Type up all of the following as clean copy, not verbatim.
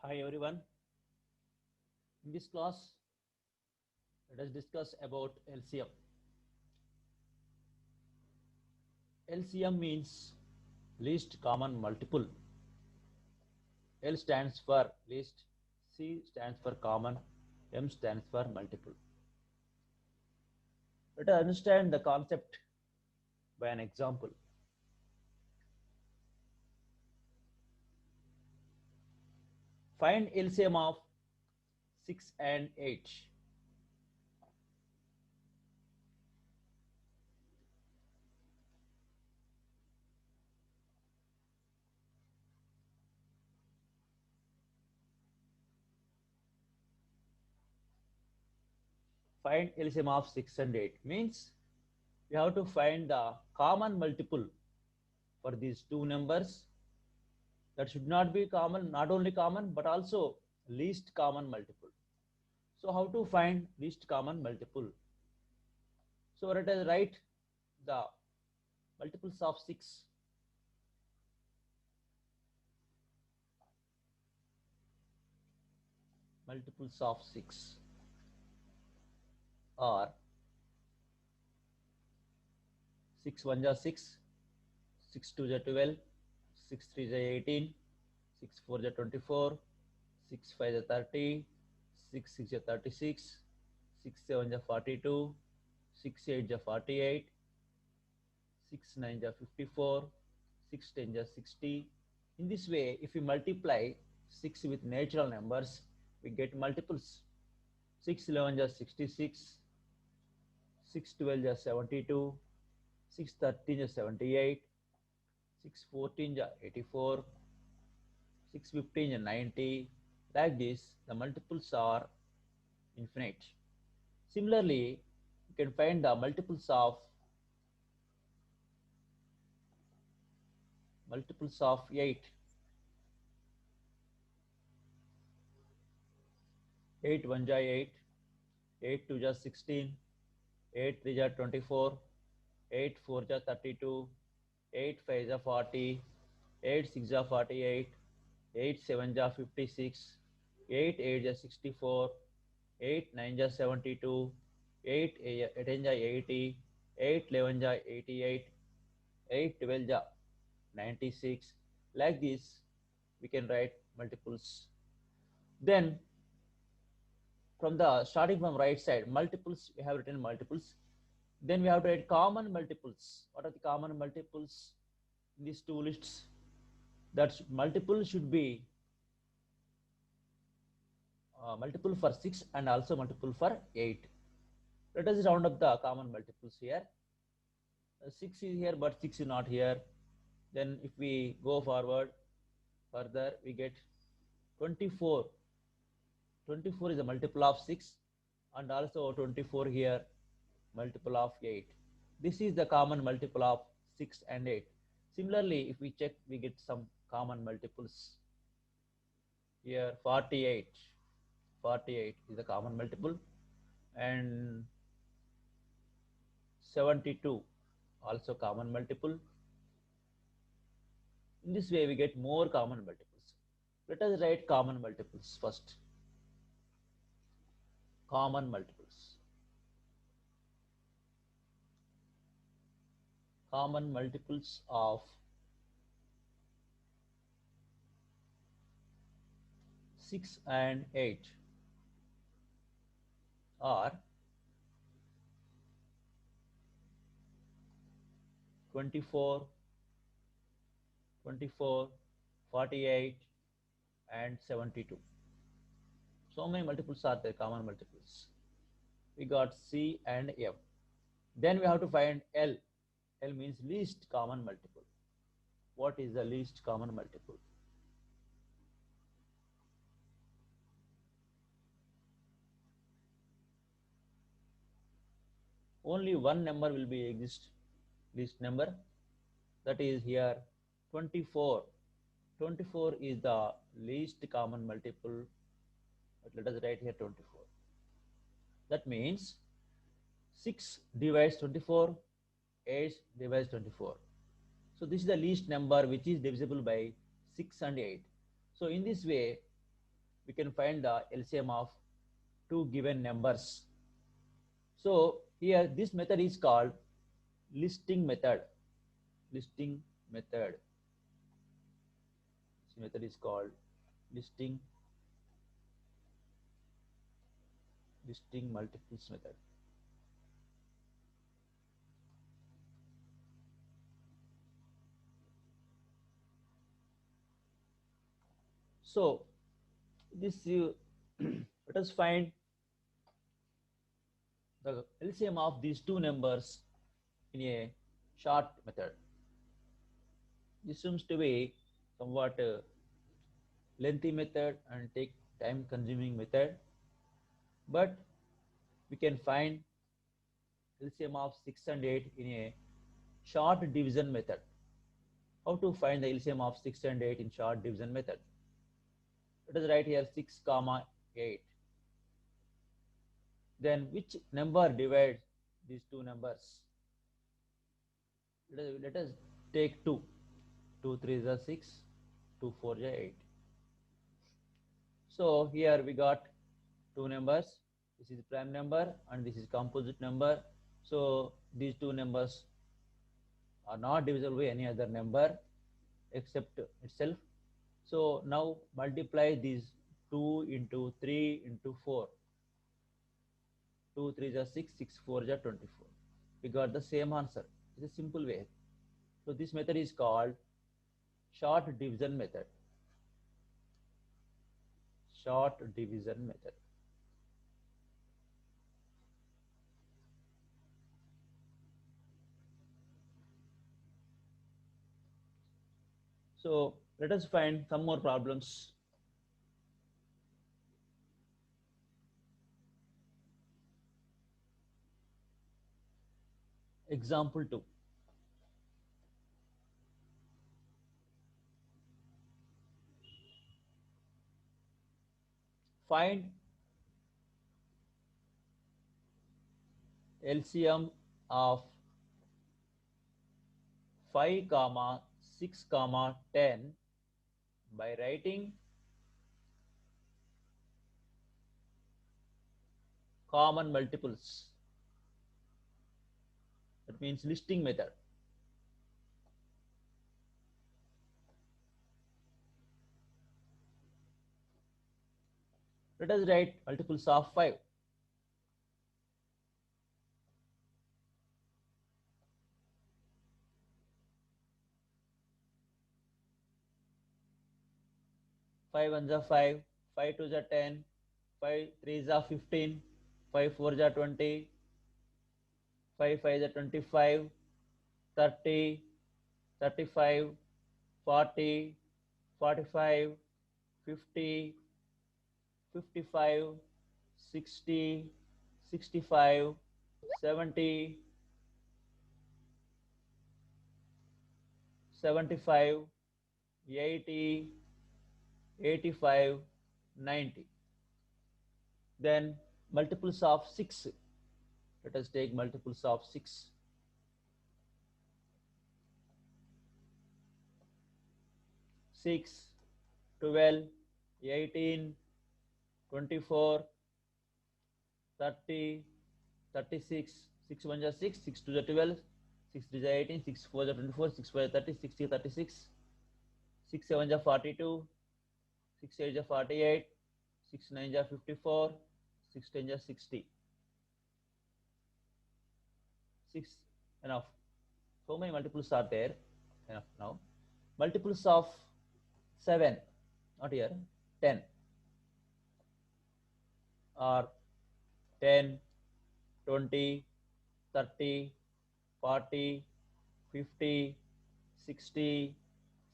Hi everyone. In this class, let us discuss about LCM. LCM means least common multiple. L stands for least, C stands for common, M stands for multiple. Let us understand the concept by an example. Find LCM of 6 and 8. Find LCM of 6 and 8 means we have to find the common multiple for these two numbers. That should not be common, not only common, but also least common multiple. So how to find least common multiple? So let us write the multiples of 6. Multiples of 6 are 6 1 ja 6, 6 2 ja 12, 6 3 ja 18, 6 4 ja 24, 6 5 ja 30, 6 6 ja 36, 6 7 ja 42, 6 8 ja 48, 6 9 ja 54, 6 10 ja 60. In this way, if we multiply 6 with natural numbers, we get multiples. 6 11 ja 66, 6 12 ja 72, 6 13 ja 78, 6 14 ja 84, 6 15 ja 90. Like this, the multiples are infinite. Similarly, you can find the multiples of 8. 8 1 ja 8, 8 2 ja 16, 8 3 ja 24, 8 4 ja 32, 8 5 ja 40, 8 6 ja 48, 8 7 ja 56, 8 8 ja 64, 8 9 ja 72, 8 10 ja 80, 8 11 ja 88, 8 12 ja 96. Like this, we can write multiples. Then from the starting from right side, multiples, we have written multiples. Then we have to write common multiples. What are the common multiples in these two lists? That multiple should be multiple for 6 and also multiple for 8. Let us round up the common multiples here. 6 is here, but 6 is not here. Then if we go forward further, we get 24. 24 is a multiple of 6 and also 24 here, multiple of 8. This is the common multiple of 6 and 8. Similarly, if we check, we get some common multiples. Here 48. 48 is a common multiple, and 72 also common multiple. In this way, we get more common multiples. Let us write common multiples first. Common multiples. Common multiples of 6 and 8 are 24, 24, 48, and 72. So many multiples are there, common multiples. We got C and F. Then we have to find L. L means least common multiple. What is the least common multiple? Only one number will be exist, least number. That is here 24. 24 is the least common multiple. But let us write here 24. That means 6 divides 24, 8 divides 24. So this is the least number which is divisible by 6 and 8. So in this way, we can find the LCM of two given numbers. So here this method is called listing method. Listing method. This method is called listing multiples method. So this let us find the LCM of these two numbers in a short method. This seems to be somewhat lengthy method and take time consuming method, but we can find LCM of 6 and 8 in a short division method. How to find the LCM of 6 and 8 in short division method? Let us write here 6 comma 8. Then which number divides these two numbers? Let us take 2. 2 3s are 6, 2 4s are 8. So here we got two numbers. This is prime number and this is composite number. So these two numbers are not divisible by any other number except itself. So now multiply these 2 into 3 into 4. 2 3s are 6, 6 4s are 24. We got the same answer. It's a simple way. So this method is called short division method. Short division method. So let us find some more problems. Example 2. Find LCM of 5 comma 6 comma 10 by writing common multiples. That means listing method. Let us write multiples of 5. 5 ones are 5, 5 twos are 10, 5 threes are 15, 5 fours are 20, 5 fives are 25, 30, 35, 40, 45, 50, 55, 60, 65, 70, 75, 80, 85, 90. Then multiples of 6. Let us take multiples of 6. 6, 12, 18, 24, 30, 36, 6 1 is 6, 6 2 is 12, 6 3 is 18, 6 4 is 24, 6 5 is 30, 60 36, 6 7 is 42, 6 8 is 48, 6 9 is 54, 6 10 is 60. 6 enough. So many multiples are there. Enough now. Multiples of 7, not here, 10 are 10, 20, 30, 40, 50, 60,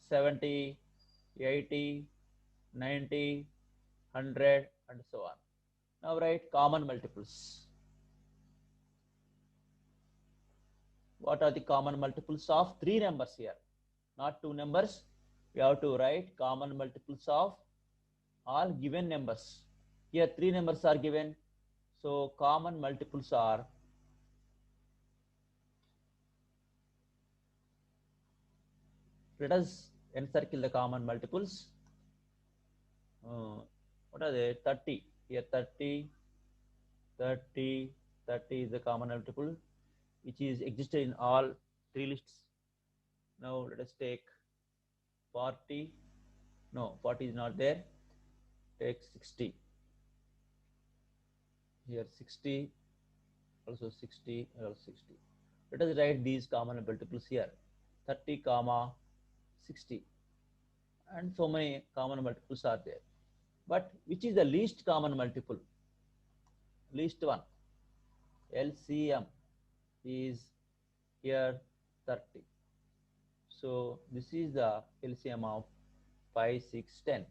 70, 80, 90, 100 and so on. Now write common multiples. What are the common multiples of 3 numbers here? Not 2 numbers. We have to write common multiples of all given numbers. Here 3 numbers are given. So common multiples are let us encircle the common multiples. What are they? 30. Here 30, 30, 30 is the common multiple which is existed in all three lists. Now let us take 40. No, 40 is not there. Take 60. Here 60, also 60, also 60. Let us write these common multiples here. 30 comma 60, and so many common multiples are there. But which is the least common multiple? Least one. LCM is here 30. So this is the LCM of 5, 6, 10.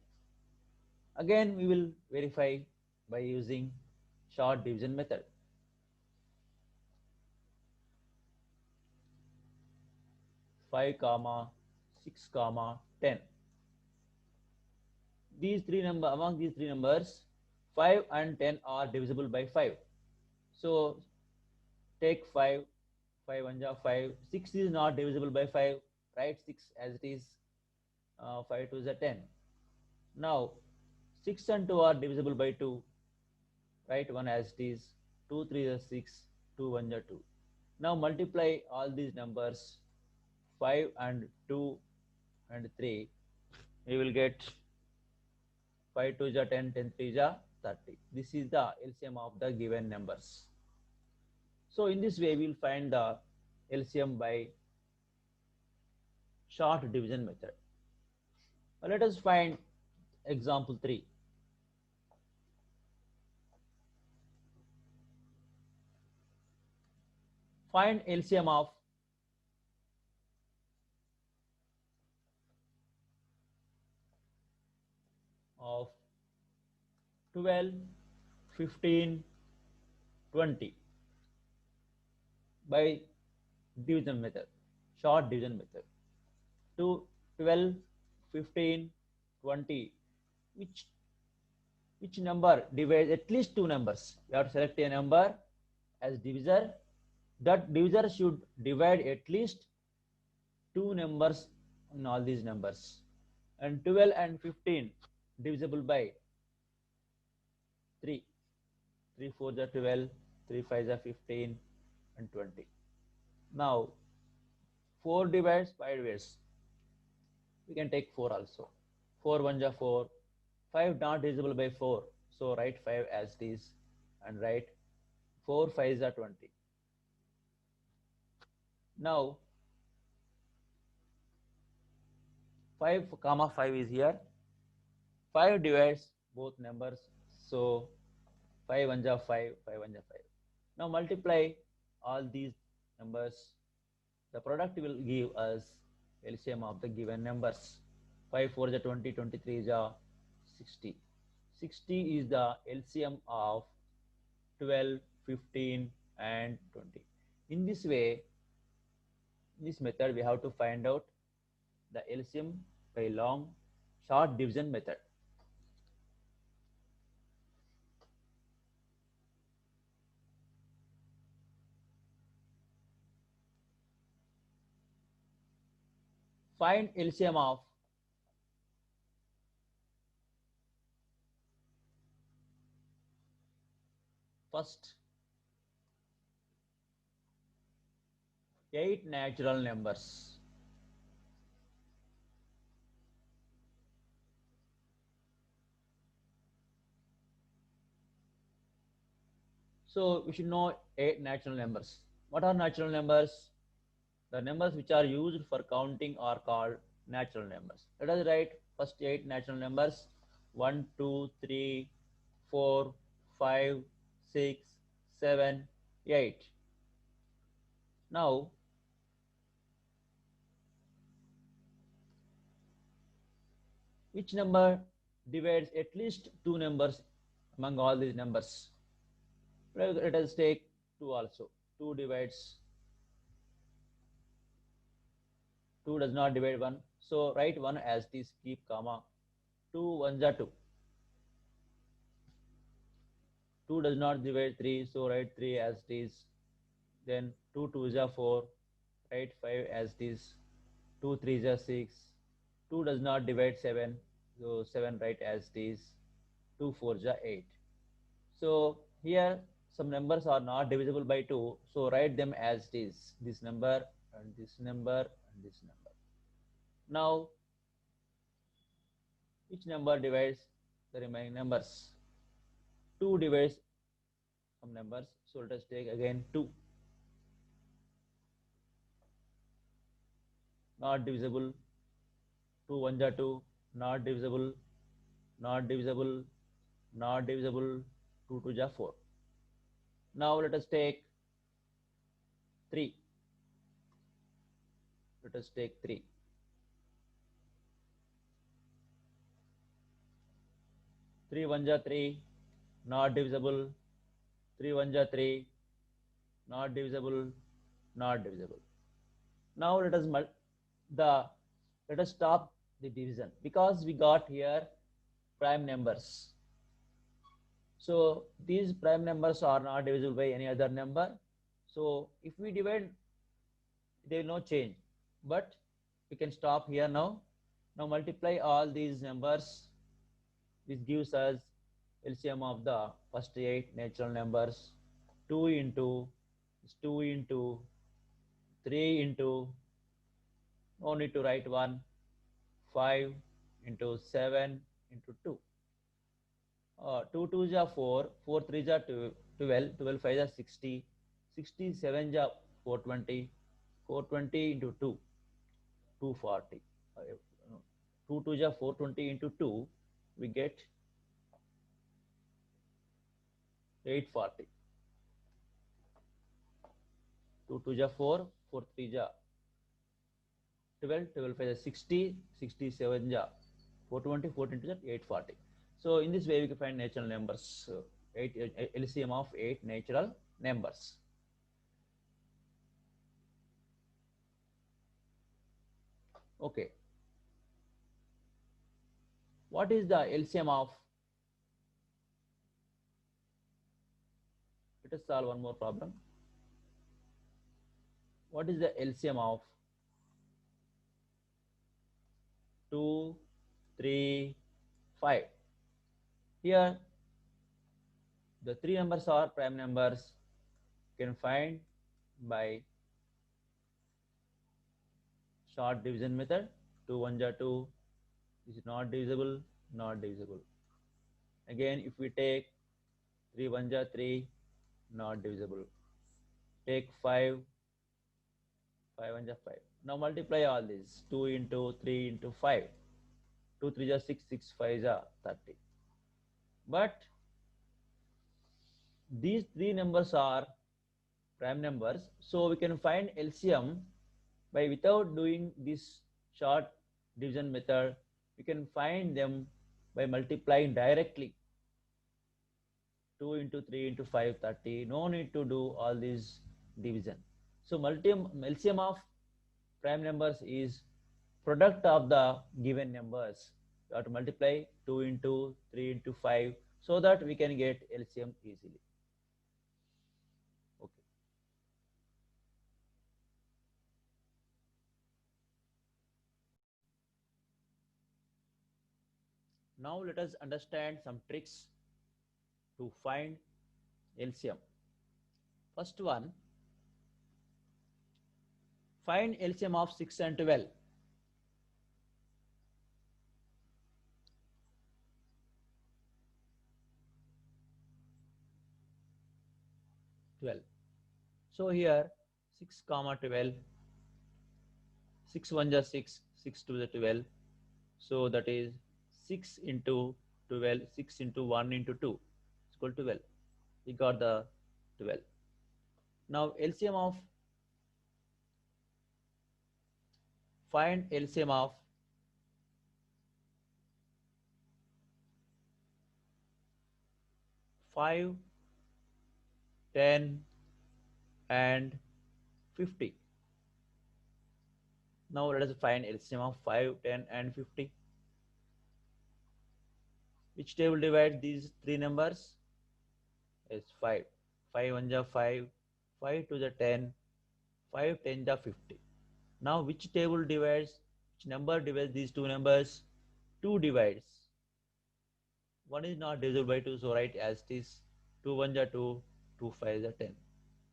Again, we will verify by using short division method. Five comma 6 comma 10. These three number among these three numbers, 5 and 10 are divisible by 5. So take 5, 5 1 ja 5. 6 is not divisible by 5. Write 6 as it is. 5 2 is a 10. Now 6 and 2 are divisible by 2. Write 1 as it is. 2 3 is 6. 2 1 is 2. Now multiply all these numbers 5 and 2 and 3. We will get 5 2 is 10, 10 3 is 30. This is the LCM of the given numbers. So in this way we will find the LCM by short division method. Now let us find example 3. Find LCM of 12, 15, 20 by division method, short division method. 12, 15, 20, which number divides at least two numbers? You have to select a number as divisor. That divisor should divide at least two numbers in all these numbers. And 12 and 15 divisible by 3. 3 4 is 12, 3 5 is 15, and 20. Now 4 divides, 5 divides. We can take 4 also. 4 1 is 4. 5 not divisible by 4. So write 5 as it is and write 4 5 is 20. Now 5 comma 5 is here. 5 divides both numbers. So 5 1 is 5, 5 1 is 5. Now multiply all these numbers. The product will give us LCM of the given numbers. 5 4 is 20, 23 is 60. 60 is the LCM of 12, 15 and 20. In this way, this method we have to find out the LCM by short division method. Find LCM of first 8 natural numbers. So we should know 8 natural numbers. What are natural numbers? The numbers which are used for counting are called natural numbers. Let us write first 8 natural numbers. 1, 2, 3, 4, 5, 6, 7, 8. Now which number divides at least two numbers among all these numbers? Let us take 2 also. 2 divides, 2 does not divide 1. So write 1 as it is, keep comma. 2 1 is 2. 2 does not divide 3, so write 3 as it is. Then 2 2 is 4. Write 5 as it is. 2 3 is 6. 2 does not divide 7, so 7 write as it is. 2 4 ja 8. So here some numbers are not divisible by 2. So write them as it is. This number and this number and this number. Now each number divides the remaining numbers. 2 divides some numbers. So let us take again 2. Not divisible. 2 1 ja 2. Not divisible. Not divisible. Not divisible. 2 2 ja 4. Now let us take 3. Let us take 3. 3 1 ja 3. Not divisible. 3 1 ja 3. Not divisible. Not divisible. Now let us stop the division because we got here prime numbers. So these prime numbers are not divisible by any other number. So if we divide, there will no change. But we can stop here now. Now multiply all these numbers. This gives us LCM of the first 8 natural numbers. 2 into 2 into 3 into, no need to write 1, 5 into 7 into 2. 2 2 ja 4, 4 3 ja 12, 12 5 ja 60, 67 ja 420, 420 into 2, 240. 2 2 ja 420 into 2, we get 840. 2 2 ja 4, 4 3 ja 12, 12 5 ja 60, 67 ja 420, 420 ja 840. So in this way we can find natural numbers, LCM of 8 natural numbers. Okay. What is the LCM of? Let us solve one more problem. What is the LCM of 2, 3, 5? Here the 3 numbers are prime numbers. You can find by short division method. 2 1 ja 2 is not divisible, not divisible. Again, if we take 3 1 ja 3, not divisible. Take 5, 5 1 ja 5. Now multiply all these. 2 into 3 into 5. 2 3 ja 6, 6 5 ja 30. But these 3 numbers are prime numbers, so we can find LCM by without doing this short division method. We can find them by multiplying directly. 2 into 3 into 5 30. No need to do all these division. So LCM of prime numbers is product of the given numbers. You have to multiply 2 into 3 into 5 so that we can get LCM easily. Okay. Now let us understand some tricks to find LCM. First one, find LCM of 6 and 12. 12. So here 6 comma 12, 6 1 ja 6, 6 2 ja 12. So that is 6 into 12, 6 into 1 into 2 is equal to 12. We got the 12. Now LCM of, find LCM of 5, 10 and 50. Now let us find LCM of 5, 10 and 50. Which table divides these 3 numbers? Is 5. 5 1 ja 5, 5 2 ja 10, 5 10 ja 50. Now which table divides, which number divides these 2 numbers? 2 divides. 1 is not divisible by 2, so write as it is. 2 1 are 2, 2 5 are 10.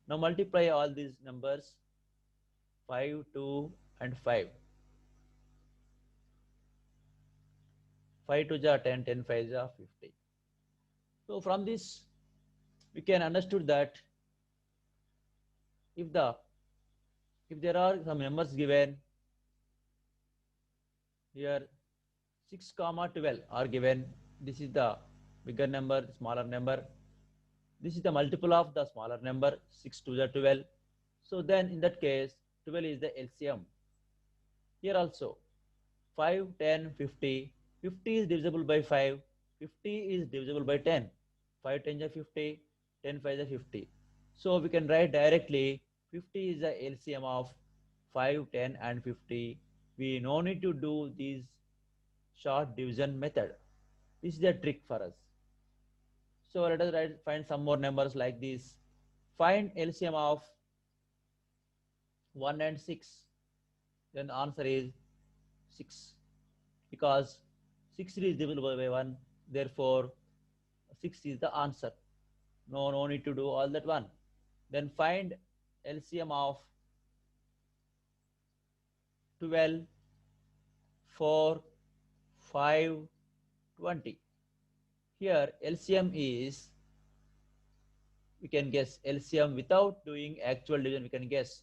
Now multiply all these numbers 5, 2 and 5. 5 2 are 10, 10 5 are 50. So from this we can understood that if there are some numbers given here 6 comma 12 are given, this is the bigger number, the smaller number, this is the multiple of the smaller number, 6 2 are 12. So then in that case 12 is the LCM. Here also 5 10 50, 50 is divisible by 5, 50 is divisible by 10, 5 10 is 50, 10 5 is 50. So we can write directly 50 is the LCM of 5 10 and 50. We no need to do this short division method. This is a trick for us. So let us find some more numbers like this. Find LCM of 1 and 6. Then the answer is 6, because 6 is divisible by 1, therefore 6 is the answer. No need to do all that one. Then find LCM of 12, 4, 5, 20. Here LCM is, we can guess LCM without doing actual division, we can guess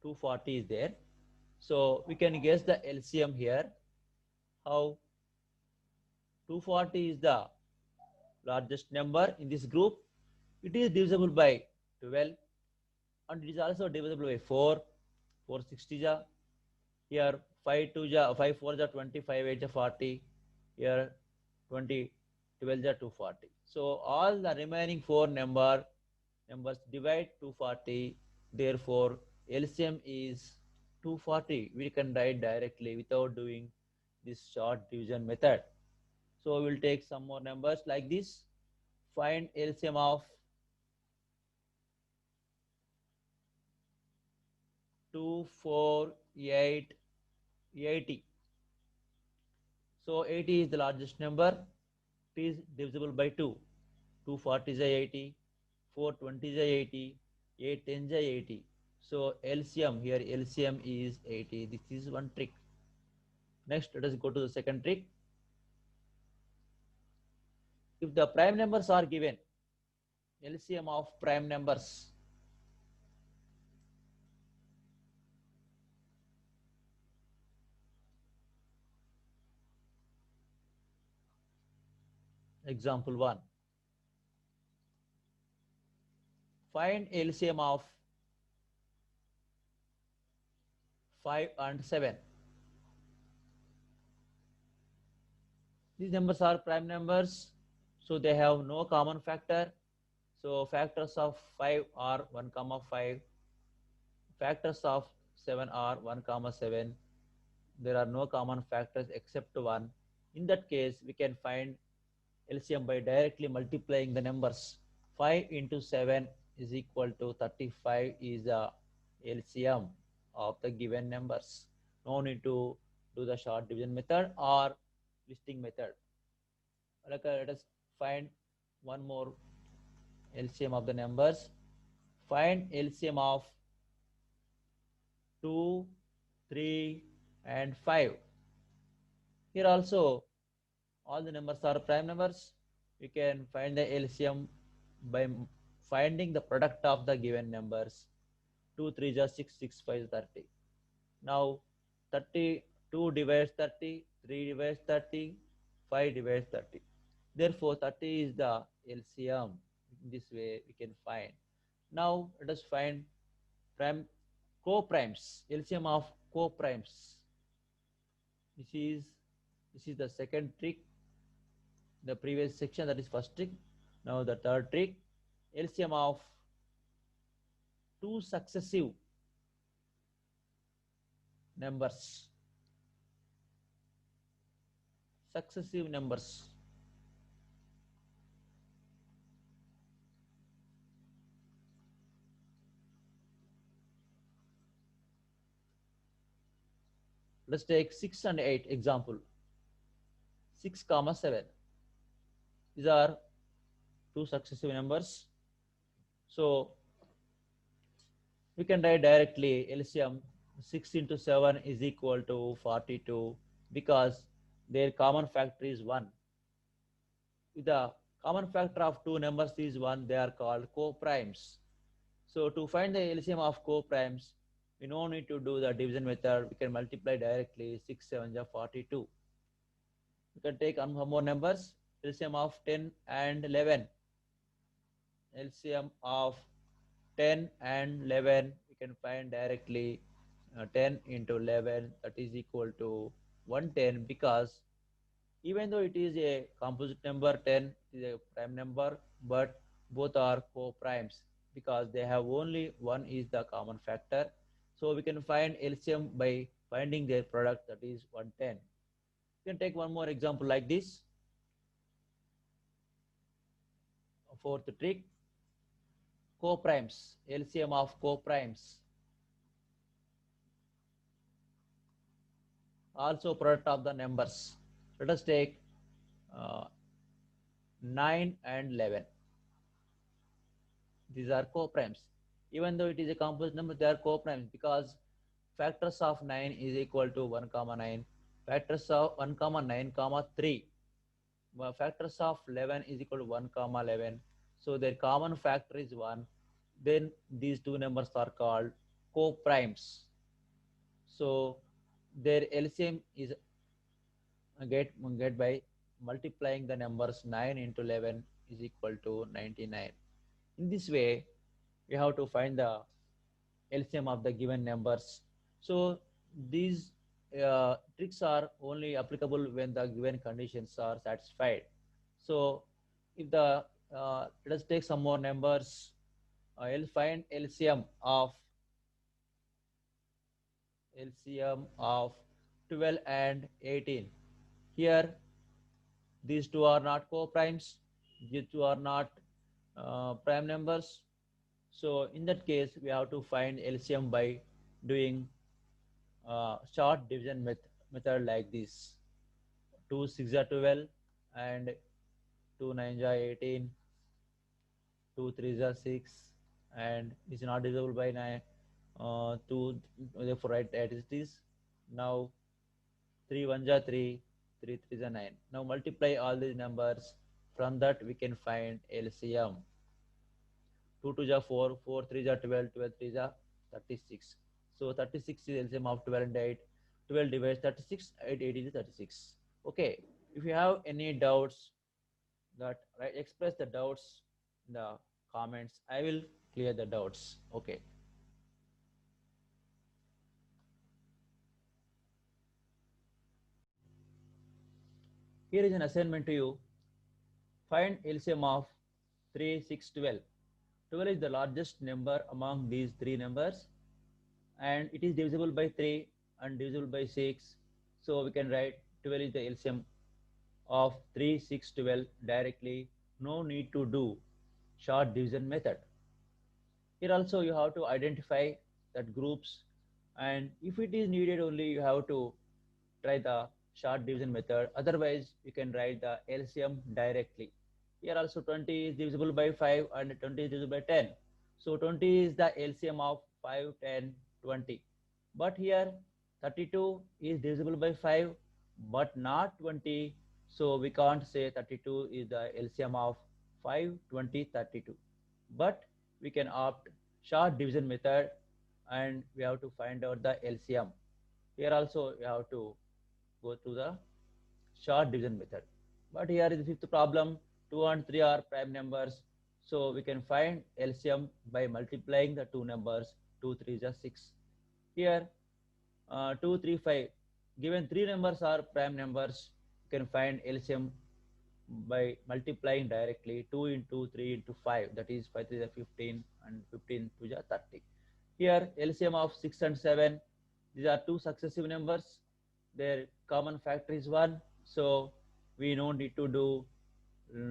240 is there. So we can guess the LCM here. How? 240 is the largest number in this group. It is divisible by 12 and it is also divisible by 4. 4 60 ja. Here 5 2 ja, 5 4 ja 25, 8 ja 40. Here 20 12 ja 240. So all the remaining 4 numbers divide 240. Therefore LCM is 240. We can write directly without doing this short division method. So we will take some more numbers like this. Find LCM of 2 4 8 80. So 80 is the largest number. It is divisible by 2. 240 is 80, 420 is 80, 810 is 80. So LCM here, LCM is 80. This is one trick. Next, let us go to the second trick. If the prime numbers are given, LCM of prime numbers. Example 1. Find LCM of 5 and 7. These numbers are prime numbers, so they have no common factor. So factors of 5 are 1 comma 5. Factors of 7 are 1 comma 7. There are no common factors except 1. In that case, we can find LCM by directly multiplying the numbers. 5 into 7 is equal to 35 is the LCM of the given numbers. No need to do the short division method or listing method. Let us find one more LCM of the numbers. Find LCM of 2, 3 and 5. Here also all the numbers are prime numbers. We can find the LCM by finding the product of the given numbers. 2 3 is 6, 6 5 is 30. Now 32 divides 30, 3 divides 30, 5 divides 30. Therefore 30 is the LCM. In this way we can find. Now let us find prime co-primes, LCM of co-primes. This is the second trick. The previous section, that is first trick. Now the third trick, LCM of two successive numbers. Successive numbers. Let's take 6 and 8 example. 6 comma 7. These are two successive numbers. So we can write directly LCM 6 into 7 is equal to 42 because their common factor is 1. If the common factor of two numbers is 1, they are called co-primes. So to find the LCM of co-primes, we no need to do the division method. We can multiply directly. 6 7 are 42. We can take one more numbers. LCM of 10 and 11. LCM of 10 and 11 we can find directly. 10 into 11, that is equal to 110, because even though it is a composite number, 10 is a prime number, but both are co-primes because they have only one is the common factor. So we can find LCM by finding their product, that is 110. You can take one more example like this. Fourth trick, co-primes, LCM of co-primes. Also product of the numbers. Let us take 9 and 11. These are co-primes. Even though it is a composite number, they are co-primes because factors of 9 is equal to 1 comma 9. Factors of 1 comma 9 comma 3. Factors of 11 is equal to 1 comma 11. So their common factor is 1. Then these two numbers are called co-primes. So their LCM is get by multiplying the numbers. 9 into 11 is equal to 99. In this way, we have to find the LCM of the given numbers. So these tricks are only applicable when the given conditions are satisfied. So if the let us take some more numbers. I'll find LCM of 12 and 18. Here these two are not co-primes. These two are not prime numbers. So in that case, we have to find LCM by doing short division method like this. 2 6 are 12 and 2 9 are 18. 2 3 are 6 and is not divisible by 9. 2, therefore write as it is. Now 3 1 are 3, 3 3 are 9. Now multiply all these numbers. From that we can find LCM. 2 2 are 4, 4 3 are 12, 12 3 are 36. So 36 is LCM of 12 and 8. 12 divides 36, 8 is 36. Okay, if you have any doubts, that right, express the doubts in the comments. I will clear the doubts. Okay. Here is an assignment to you. Find LCM of 3 6 12. 12 is the largest number among these three numbers, and it is divisible by 3 and divisible by 6. So we can write 12 is the LCM of 3 6 12 directly. No need to do short division method. Here also you have to identify that groups, and if it is needed only you have to try the short division method. Otherwise you can write the LCM directly. Here also 20 is divisible by 5 and 20 is divisible by 10. So 20 is the LCM of 5 10 20. But here 32 is divisible by 5 but not 20. So we can't say 32 is the LCM of 5 20 32. But we can opt short division method and we have to find out the LCM. Here also we have to go to the short division method. But here is the fifth problem. 2 and 3 are prime numbers. So we can find LCM by multiplying the two numbers. 2 3 is 6. Here 2 3 5. Given three numbers are prime numbers, you can find LCM by multiplying directly. 2 into 3 into 5, that is 5 3 is 15 and 15 2 is 30. Here LCM of 6 and 7, these are two successive numbers. Their common factor is 1. So we don't need to do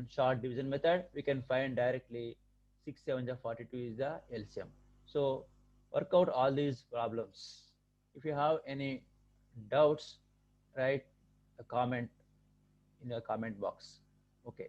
short division method. We can find directly 6 7 is 42 is the LCM. So work out all these problems. If you have any doubts, write a comment in the comment box. Okay.